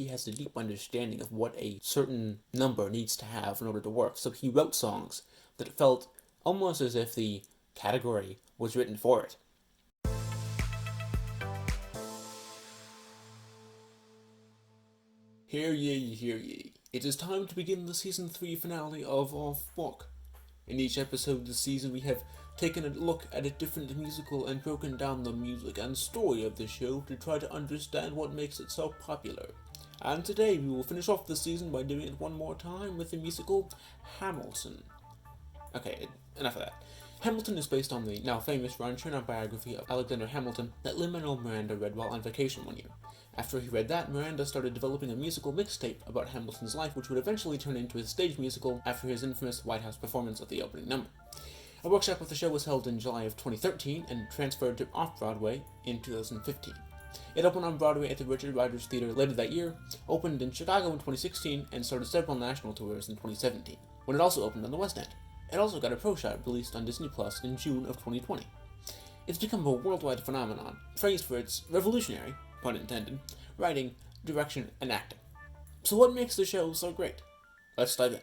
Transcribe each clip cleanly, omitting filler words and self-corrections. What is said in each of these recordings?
has a deep understanding of what a certain number needs to have in order to work. So he wrote songs that felt almost as if the category was written for it. Hear ye, hear ye. It is time to begin the season 3 finale of Off Book. In each episode this season, we have taken a look at a different musical and broken down the music and story of the show to try to understand what makes it so popular. And today we will finish off the season by doing it one more time with the musical Hamilton. Okay, enough of that. Hamilton is based on the now famous Ron Chernow biography of Alexander Hamilton that Lin-Manuel Miranda read while on vacation one year. After he read that, Miranda started developing a musical mixtape about Hamilton's life, which would eventually turn into a stage musical after his infamous White House performance of the opening number. A workshop of the show was held in July of 2013 and transferred to Off-Broadway in 2015. It opened on Broadway at the Richard Rodgers Theater later that year, opened in Chicago in 2016, and started several national tours in 2017, when it also opened on the West End. It also got a pro shot released on Disney Plus in June of 2020. It's become a worldwide phenomenon, praised for its revolutionary, pun intended, writing, direction, and acting. So what makes the show so great? Let's dive in.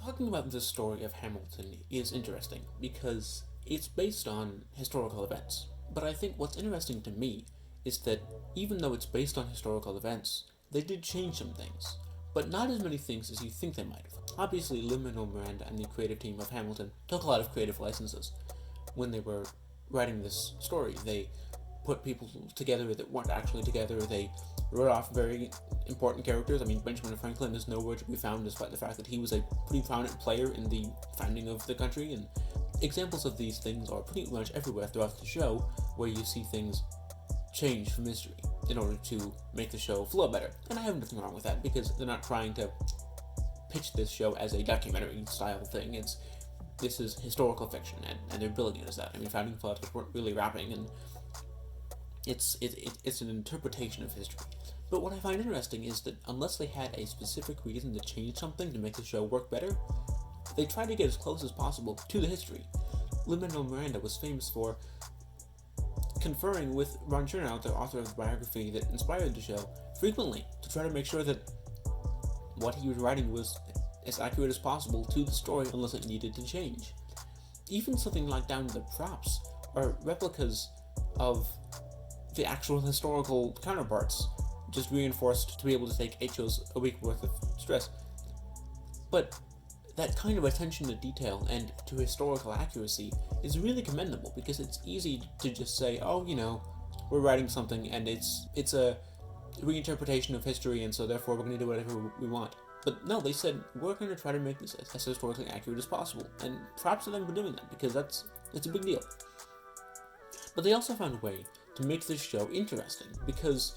Talking about the story of Hamilton is interesting because it's based on historical events. But I think what's interesting to me is that even though it's based on historical events, they did change some things. But not as many things as you think they might have. Obviously, Lin-Manuel Miranda and the creative team of Hamilton took a lot of creative licenses. When they were writing this story, they put people together that weren't actually together. They wrote off very important characters. I mean, Benjamin Franklin is nowhere to be found despite the fact that he was a pretty prominent player in the founding of the country. And examples of these things are pretty much everywhere throughout the show, where you see things change from history in order to make the show flow better. And I have nothing wrong with that, because they're not trying to pitch this show as a documentary style thing. This is historical fiction, and they're billing it as that. I mean, founding fathers weren't really rapping, and it's an interpretation of history. But what I find interesting is that unless they had a specific reason to change something to make the show work better, they try to get as close as possible to the history. Lin-Manuel Miranda was famous for conferring with Ron Chernow, the author of the biography that inspired the show, frequently to try to make sure that what he was writing was as accurate as possible to the story unless it needed to change. Even something like down to the props are replicas of the actual historical counterparts, just reinforced to be able to take 8 shows a week worth of stress. But that kind of attention to detail and to historical accuracy is really commendable, because it's easy to just say, oh, we're writing something and it's a reinterpretation of history, and so therefore we're going to do whatever we want. But no, they said, we're going to try to make this as historically accurate as possible, and props to them for doing that, because it's a big deal. But they also found a way to make this show interesting, because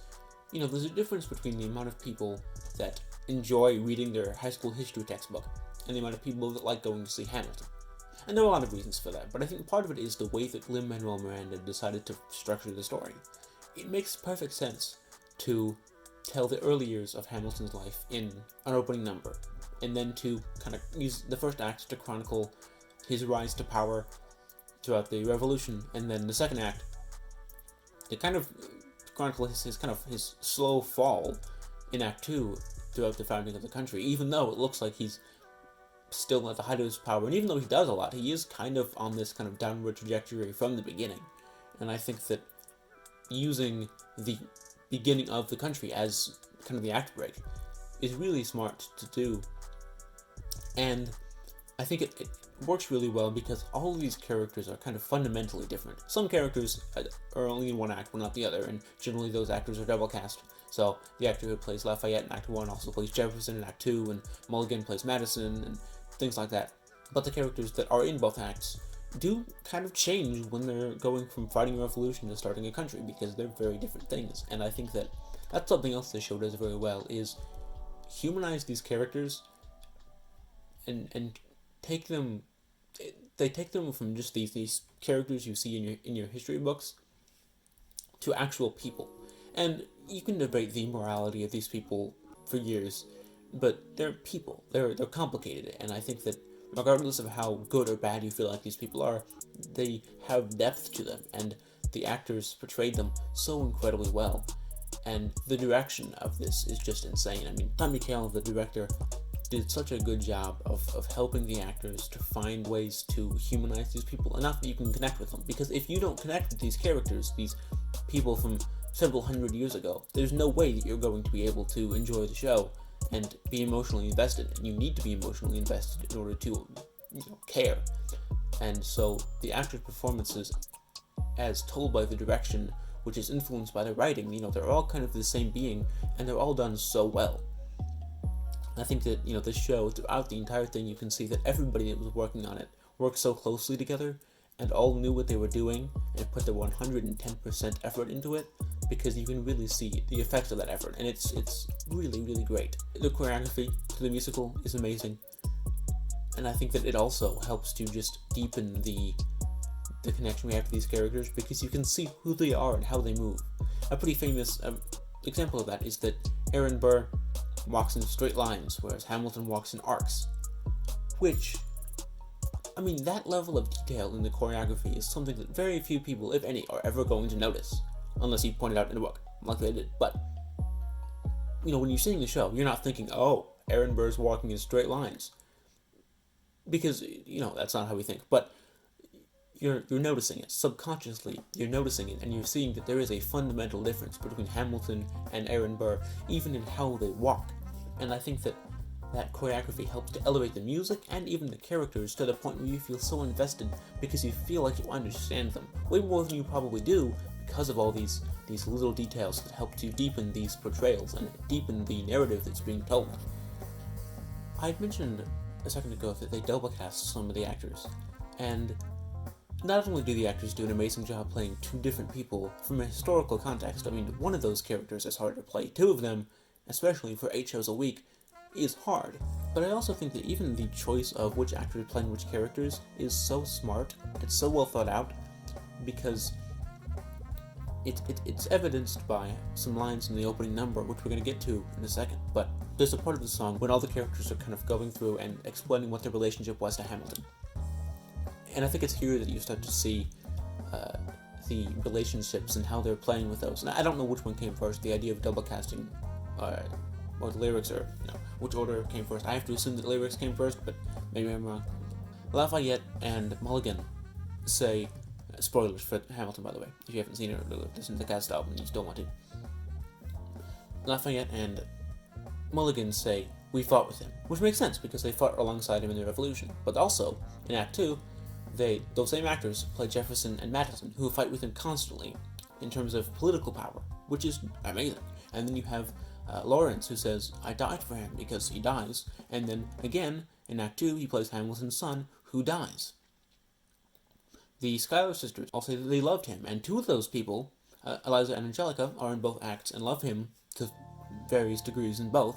there's a difference between the amount of people that enjoy reading their high school history textbook and the amount of people that like going to see Hamilton. And there are a lot of reasons for that, but I think part of it is the way that Lin-Manuel Miranda decided to structure the story. It makes perfect sense to tell the early years of Hamilton's life in an opening number, and then to kind of use the first act to chronicle his rise to power throughout the Revolution, and then the second act to kind of chronicle his slow fall in Act 2 throughout the founding of the country, even though it looks like he's still at the height of his power, and even though he does a lot, he is kind of on this kind of downward trajectory from the beginning. And I think that using the beginning of the country as kind of the act break is really smart to do, and I think it works really well because all of these characters are kind of fundamentally different. Some characters are only in one act, but not the other, and generally those actors are double cast. So the actor who plays Lafayette in Act 1 also plays Jefferson in Act 2, and Mulligan plays Madison, and things like that. But the characters that are in both acts do kind of change when they're going from fighting a revolution to starting a country, because they're very different things. And I think that that's something else this show does very well, is humanize these characters and take them from just these characters you see in your history books to actual people. And you can debate the morality of these people for years, but they're people. They're complicated, and I think that regardless of how good or bad you feel like these people are, they have depth to them, and the actors portrayed them so incredibly well, and the direction of this is just insane. I mean, Tom McHale, the director, did such a good job of helping the actors to find ways to humanize these people enough that you can connect with them. Because if you don't connect with these characters, these people from several hundred years ago, there's no way that you're going to be able to enjoy the show and be emotionally invested. And you need to be emotionally invested in order to, care. And so the actors' performances, as told by the direction, which is influenced by the writing, they're all kind of the same being, and they're all done so well. I think that, this show, throughout the entire thing, you can see that everybody that was working on it worked so closely together and all knew what they were doing and put their 110% effort into it, because you can really see the effects of that effort, and it's really, really great. The choreography to the musical is amazing, and I think that it also helps to just deepen the connection we have to these characters, because you can see who they are and how they move. A pretty famous example of that is that Aaron Burr walks in straight lines, whereas Hamilton walks in arcs. Which, that level of detail in the choreography is something that very few people, if any, are ever going to notice, unless you point it out in a book, like they did. But, when you're seeing the show, you're not thinking, oh, Aaron Burr's walking in straight lines. Because, that's not how we think. But you're noticing it. Subconsciously, you're noticing it, and you're seeing that there is a fundamental difference between Hamilton and Aaron Burr, even in how they walk. And I think that choreography helps to elevate the music and even the characters to the point where you feel so invested because you feel like you understand them, way more than you probably do, because of all these little details that help to deepen these portrayals and deepen the narrative that's being told. I mentioned a second ago that they double cast some of the actors, and not only do the actors do an amazing job playing two different people from a historical context, one of those characters is hard to play. Two of them, especially for 8 shows a week, is hard. But I also think that even the choice of which actors playing which characters is so smart, it's so well thought out, because it's evidenced by some lines in the opening number, which we're going to get to in a second. But there's a part of the song when all the characters are kind of going through and explaining what their relationship was to Hamilton. And I think it's here that you start to see the relationships and how they're playing with those. And I don't know which one came first, the idea of double casting, or the lyrics, or which order came first. I have to assume that the lyrics came first, but maybe I'm wrong. Lafayette and Mulligan say, spoilers for Hamilton, by the way, if you haven't seen it or listened to the cast album and you still want to. Lafayette and Mulligan say, we fought with him, which makes sense because they fought alongside him in the Revolution. But also, in Act 2, those same actors play Jefferson and Madison, who fight with him constantly in terms of political power, which is amazing. And then you have Lawrence, who says, I died for him, because he dies. And then, again, in Act 2, he plays Hamilton's son, who dies. The Schuyler sisters all say that they loved him, and two of those people, Eliza and Angelica, are in both acts and love him to various degrees in both.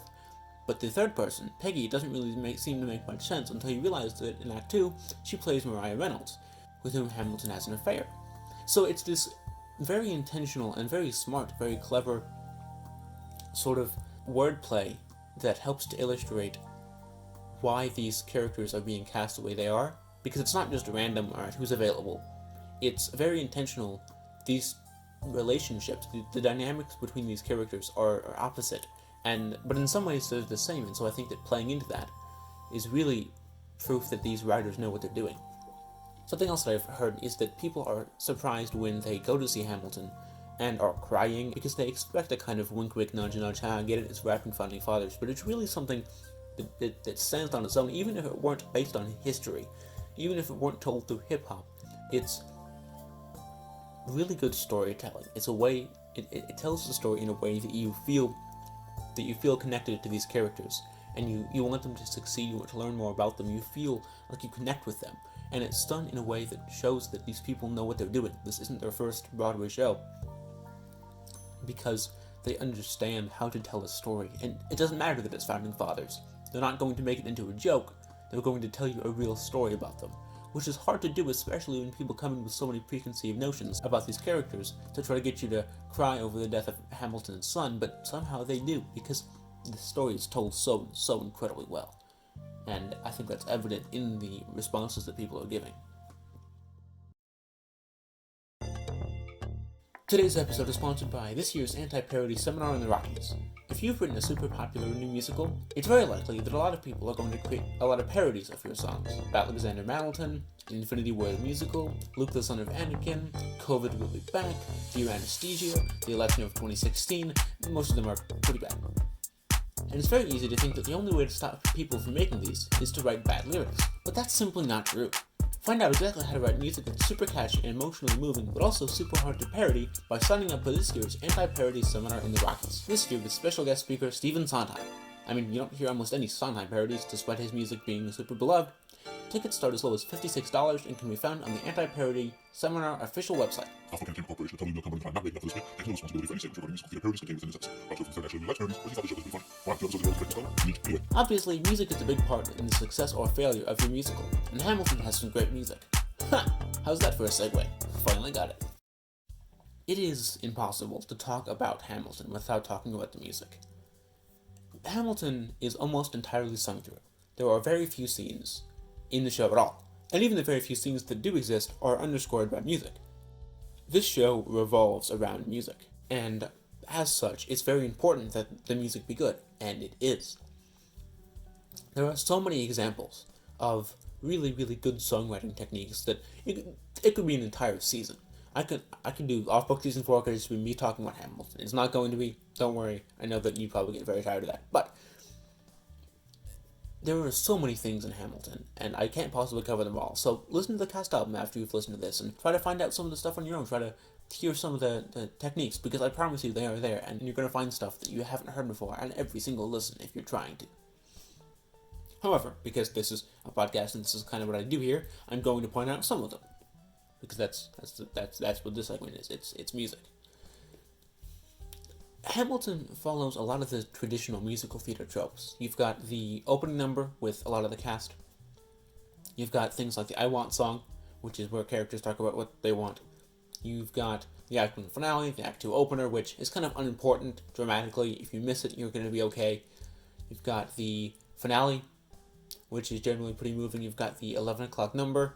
But the third person, Peggy, doesn't really seem to make much sense until you realize that in Act 2, she plays Mariah Reynolds, with whom Hamilton has an affair. So it's this very intentional and very smart, very clever sort of wordplay that helps to illustrate why these characters are being cast the way they are, because it's not just random, alright, who's available. It's very intentional. These relationships, the dynamics between these characters are opposite, but in some ways they're the same, and so I think that playing into that is really proof that these writers know what they're doing. Something else that I've heard is that people are surprised when they go to see Hamilton and are crying because they expect a kind of wink, nudge, get it, it's rapping Founding Fathers, but it's really something that stands on its own, even if it weren't based on history, even if it weren't told through hip-hop. It's really good storytelling. It's a way, it tells the story in a way that you feel connected to these characters, and you want them to succeed, you want to learn more about them, you feel like you connect with them, and it's done in a way that shows that these people know what they're doing. This isn't their first Broadway show, because they understand how to tell a story, and it doesn't matter that it's Founding Fathers. They're not going to make it into a joke, they're going to tell you a real story about them, which is hard to do, especially when people come in with so many preconceived notions about these characters to try to get you to cry over the death of Hamilton's son, but somehow they do, because the story is told so incredibly well. And I think that's evident in the responses that people are giving. Today's episode is sponsored by this year's anti-parody seminar in the Rockies. If you've written a super popular new musical, it's very likely that a lot of people are going to create a lot of parodies of your songs. Alexander Hamilton, Infinity War the Musical, Luke the Son of Anakin, COVID Will Be Back, Dear Anesthesia, the election of 2016, most of them are pretty bad. And it's very easy to think that the only way to stop people from making these is to write bad lyrics, but that's simply not true. Find out exactly how to write music that's super catchy and emotionally moving, but also super hard to parody by signing up for this year's anti-parody seminar in the Rockies. This year with special guest speaker Stephen Sondheim. I mean, you don't hear almost any Sondheim parodies, despite his music being super beloved. Tickets start as low as $56 and can be found on the Anti-Parody Seminar official website. Corporation, a company that I'm not making up for this bit, takes no responsibility for any statements regarding musical theater parodies contained within this episode. I'll just actually like parodies, but he thought the show was pretty funny. Wow, 2 episodes ago, anyway. Obviously, music is a big part in the success or failure of your musical, and Hamilton has some great music. Ha! How's that for a segue? Finally got it. It is impossible to talk about Hamilton without talking about the music. Hamilton is almost entirely sung through. There are very few scenes in the show at all, and even the very few scenes that do exist are underscored by music. This show revolves around music, and as such, it's very important that the music be good, and it is. There are so many examples of really, really good songwriting techniques that it could be an entire season. I could do Off-Book Season 4 could just be me talking about Hamilton. It's not going to be, don't worry, I know that you probably get very tired of that, but there are so many things in Hamilton, and I can't possibly cover them all. So listen to the cast album after you've listened to this, and try to find out some of the stuff on your own. Try to hear some of the techniques, because I promise you they are there, and you're going to find stuff that you haven't heard before on every single listen if you're trying to. However, because this is a podcast and this is kind of what I do here, I'm going to point out some of them, because that's what this segment is. It's music. Hamilton follows a lot of the traditional musical theater tropes. You've got the opening number with a lot of the cast. You've got things like the I Want song, which is where characters talk about what they want. You've got the Act 1 finale, the Act 2 opener, which is kind of unimportant dramatically. If you miss it, you're going to be okay. You've got the finale, which is generally pretty moving. You've got the 11 o'clock number.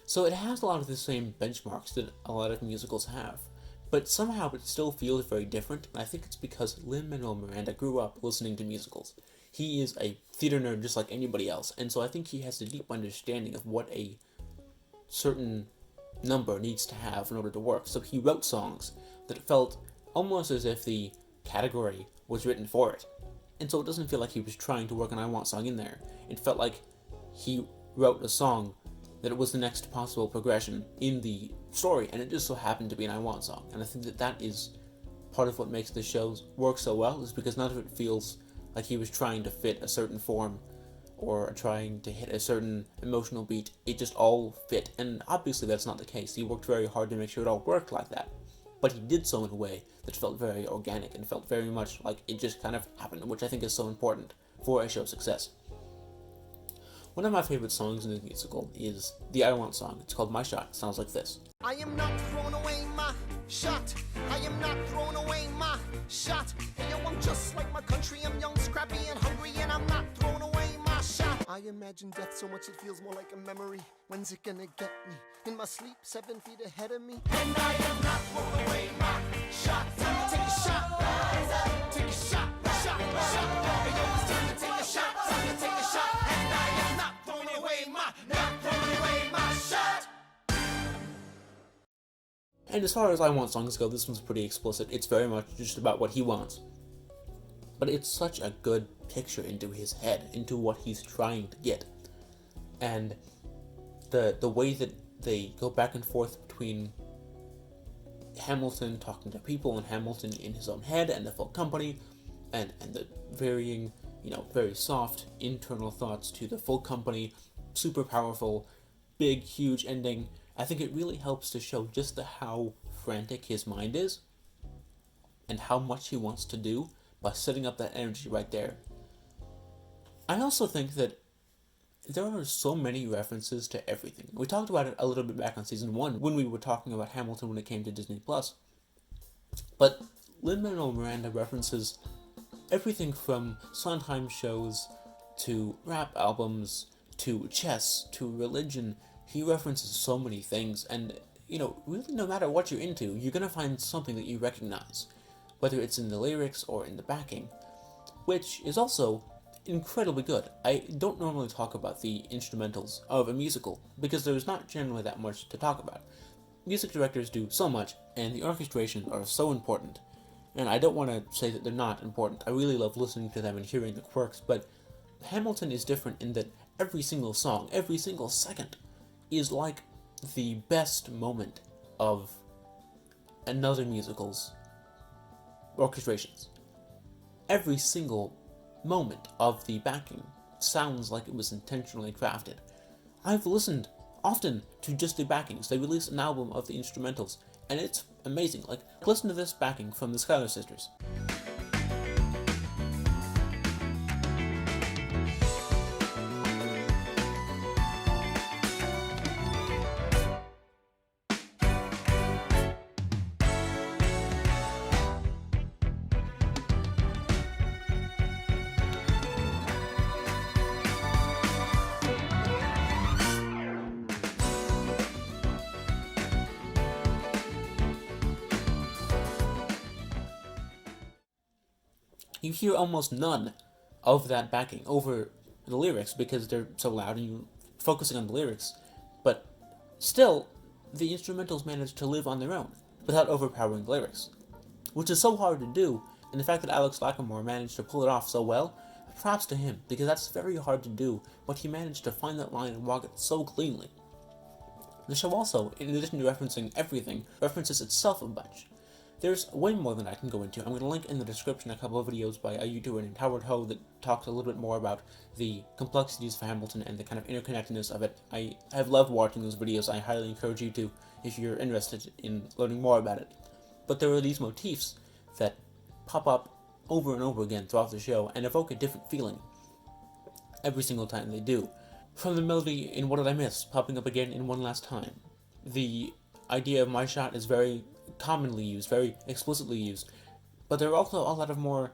So it has a lot of the same benchmarks that a lot of musicals have. But somehow it still feels very different, and I think it's because Lin-Manuel Miranda grew up listening to musicals. He is a theater nerd just like anybody else, and so I think he has a deep understanding of what a certain number needs to have in order to work. So he wrote songs that felt almost as if the category was written for it. And so it doesn't feel like he was trying to work an I Want song in there. It felt like he wrote a song that it was the next possible progression in the story, and it just so happened to be an I Want song. And I think that is part of what makes the shows work so well, is because none of it feels like he was trying to fit a certain form or trying to hit a certain emotional beat. It just all fit, and obviously that's not the case. He worked very hard to make sure it all worked like that, but he did so in a way that felt very organic and felt very much like it just kind of happened, which I think is so important for a show's success. One of my favorite songs in the musical is the I Want song. It's called My Shot. It sounds like this. I am not throwing away my shot. I am not throwing away my shot. Hey, yo, I'm just like my country. I'm young, scrappy, and hungry, and I'm not throwing away my shot. I imagine death so much it feels more like a memory. When's it gonna get me? In my sleep, 7 feet ahead of me. And I am not throwing away my shot. Time to take a shot. Rise up. Take a shot. Shot. Hey, yo, it's time to take a shot. Time to take a shot. And I am not throwing away my shot. And as far as I Want songs go, this one's pretty explicit. It's very much just about what he wants. But it's such a good picture into his head, into what he's trying to get. And the way that they go back and forth between Hamilton talking to people and Hamilton in his own head and the full company, and the varying, very soft internal thoughts to the full company, super powerful, big, huge ending. I think it really helps to show just how frantic his mind is and how much he wants to do by setting up that energy right there. I also think that there are so many references to everything. We talked about it a little bit back on season 1 when we were talking about Hamilton when it came to Disney+. But Lin-Manuel Miranda references everything from Sondheim shows to rap albums to chess to religion. He references so many things, and really no matter what you're into, you're gonna find something that you recognize, whether it's in the lyrics or in the backing, which is also incredibly good. I don't normally talk about the instrumentals of a musical because there's not generally that much to talk about. Music directors do so much, and the orchestrations are so important. And I don't want to say that they're not important. I really love listening to them and hearing the quirks, but Hamilton is different in that every single song, every single second, is like the best moment of another musical's orchestrations. Every single moment of the backing sounds like it was intentionally crafted. I've listened often to just the backings. They release an album of the instrumentals, and it's amazing. Like, listen to this backing from the Schuyler Sisters. You hear almost none of that backing over the lyrics because they're so loud and you're focusing on the lyrics, but still, the instrumentals manage to live on their own without overpowering the lyrics, which is so hard to do, and the fact that Alex Lacamoire managed to pull it off so well, props to him, because that's very hard to do, but he managed to find that line and walk it so cleanly. The show also, in addition to referencing everything, references itself a bunch. There's way more than I can go into. I'm going to link in the description a couple of videos by a YouTuber named Howard Ho that talks a little bit more about the complexities of Hamilton and the kind of interconnectedness of it. I have loved watching those videos. I highly encourage you to if you're interested in learning more about it. But there are these motifs that pop up over and over again throughout the show and evoke a different feeling every single time they do. From the melody in What Did I Miss popping up again in One Last Time. The idea of My Shot is very commonly used, very explicitly used, but there are also a lot of more,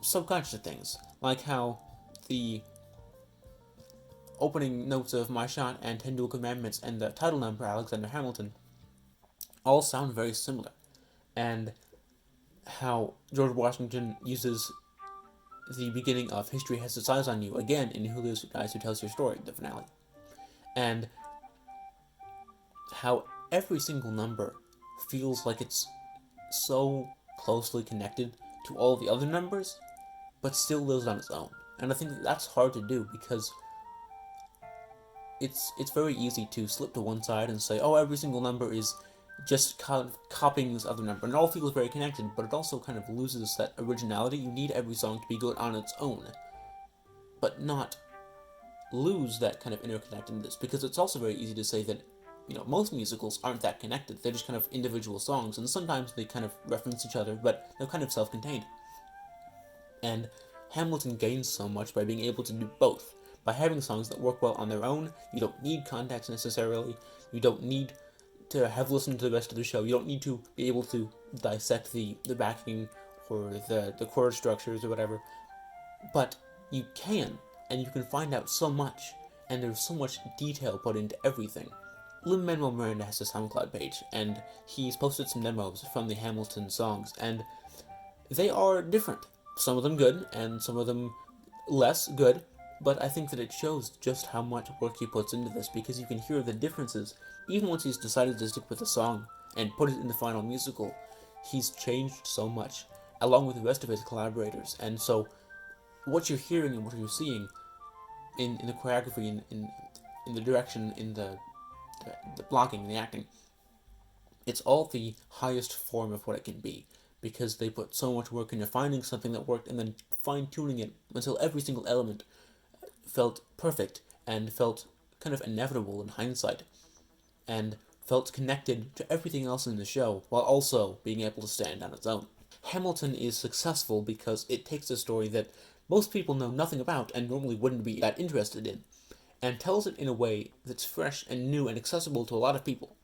subconscious things, like how the opening notes of My Shot and 10 Dual Commandments and the title number, Alexander Hamilton, all sound very similar, and how George Washington uses the beginning of History Has Its Eyes on You again in Who Lives Who Dies Who Tells Your Story, the finale, and how every single number feels like it's so closely connected to all the other numbers, but still lives on its own. And I think that's hard to do because it's very easy to slip to one side and say, oh, every single number is just kind of copying this other number, and it all feels very connected, but it also kind of loses that originality. You need every song to be good on its own, but not lose that kind of interconnectedness, because it's also very easy to say that most musicals aren't that connected. They're just kind of individual songs, and sometimes they kind of reference each other, but they're kind of self-contained. And Hamilton gains so much by being able to do both. By having songs that work well on their own, you don't need context necessarily, you don't need to have listened to the rest of the show, you don't need to be able to dissect the backing or the chord structures or whatever, but you can, and you can find out so much, and there's so much detail put into everything. Lin-Manuel Miranda has a SoundCloud page, and he's posted some demos from the Hamilton songs, and they are different. Some of them good, and some of them less good, but I think that it shows just how much work he puts into this, because you can hear the differences. Even once he's decided to stick with a song and put it in the final musical, he's changed so much, along with the rest of his collaborators, and so what you're hearing and what you're seeing in the choreography, in the direction, in the blocking, the acting, it's all the highest form of what it can be, because they put so much work into finding something that worked and then fine-tuning it until every single element felt perfect and felt kind of inevitable in hindsight and felt connected to everything else in the show while also being able to stand on its own. Hamilton is successful because it takes a story that most people know nothing about and normally wouldn't be that interested in, and tells it in a way that's fresh and new and accessible to a lot of people.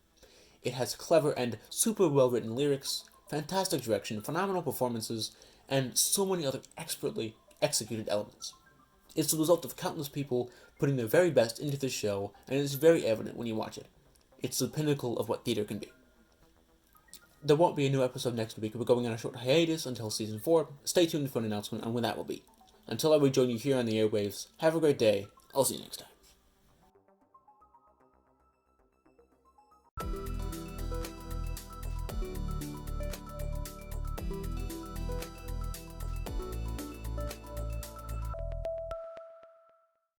It has clever and super well-written lyrics, fantastic direction, phenomenal performances, and so many other expertly executed elements. It's the result of countless people putting their very best into the show, and it's very evident when you watch it. It's the pinnacle of what theatre can be. There won't be a new episode next week. We're going on a short hiatus until season 4. Stay tuned for an announcement on when that will be. Until I rejoin you here on the airwaves, have a great day. I'll see you next time.